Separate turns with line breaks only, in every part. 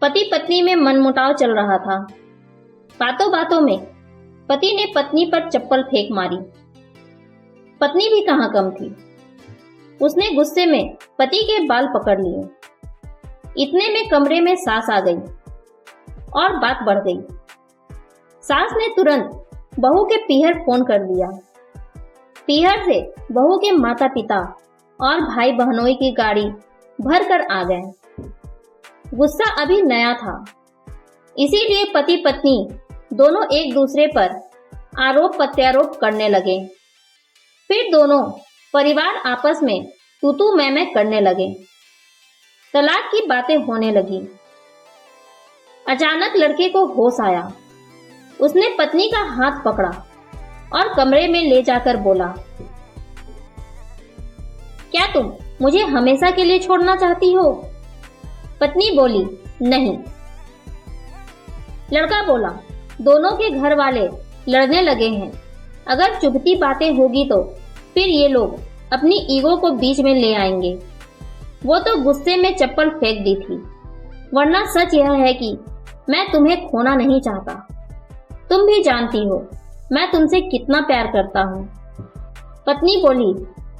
पति पत्नी में मनमुटाव चल रहा था। बातों बातों में पति ने पत्नी पर चप्पल फेंक मारी। पत्नी भी कहाँ कम थी, उसने गुस्से में पति के बाल पकड़ लिए। इतने में कमरे में सास आ गई और बात बढ़ गई। सास ने तुरंत बहू के पीहर फोन कर दिया। पीहर से बहू के माता पिता और भाई बहनोई की गाड़ी भर कर आ गए। गुस्सा अभी नया था, इसीलिए पति पत्नी दोनों एक दूसरे पर आरोप प्रत्यारोप करने लगे। फिर दोनों परिवार आपस में तू तू मैं करने लगे। तलाक की बातें होने लगी। अचानक लड़के को होश आया। उसने पत्नी का हाथ पकड़ा और कमरे में ले जाकर बोला, क्या तुम मुझे हमेशा के लिए छोड़ना चाहती हो? पत्नी बोली, नहीं। लड़का बोला, दोनों के घर वाले लड़ने लगे हैं। अगर चुभती बातें होगी तो फिर ये लोग अपनी ईगो को बीच में ले आएंगे। वो तो गुस्से में चप्पल फेंक दी थी, वरना सच यह है कि मैं तुम्हें खोना नहीं चाहता। तुम भी जानती हो मैं तुमसे कितना प्यार करता हूँ। पत्नी बोली,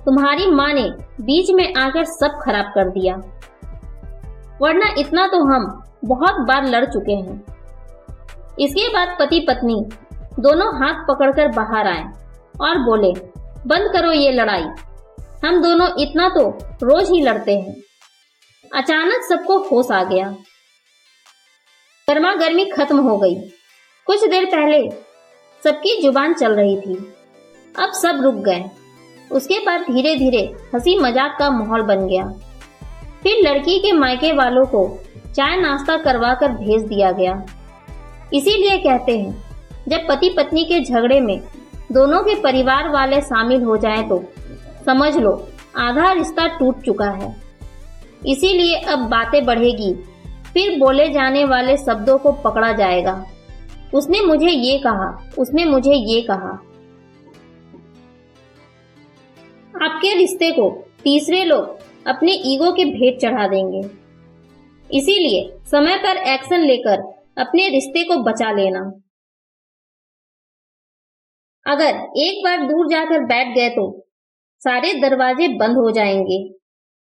तुम्हारी माँ ने बीच में आकर सब खराब कर दिया, वरना इतना तो हम बहुत बार लड़ चुके हैं। इसके बाद पति पत्नी दोनों हाथ पकड़कर बाहर आए और बोले, बंद करो ये लड़ाई, हम दोनों इतना तो रोज ही लड़ते हैं। अचानक सबको होश आ गया। गर्मा गर्मी खत्म हो गई। कुछ देर पहले सबकी जुबान चल रही थी, अब सब रुक गए। उसके बाद धीरे धीरे हंसी मजाक का माहौल बन गया। फिर लड़की के मायके वालों को चाय नाश्ता करवा कर भेज दिया गया। इसीलिए कहते हैं, जब पति पत्नी के झगड़े में दोनों के परिवार वाले शामिल हो जाएं तो समझ लो आधा रिश्ता टूट चुका है। इसीलिए अब बातें बढ़ेगी, फिर बोले जाने वाले शब्दों को पकड़ा जाएगा। उसने मुझे ये कहा, उसने मुझे ये कहा। आपके रिश्ते को तीसरे लोग अपने ईगो के भेंट चढ़ा देंगे। इसीलिए समय पर एक्शन लेकर अपने रिश्ते को बचा लेना। अगर एक बार दूर जाकर बैठ गए तो सारे दरवाजे बंद हो जाएंगे।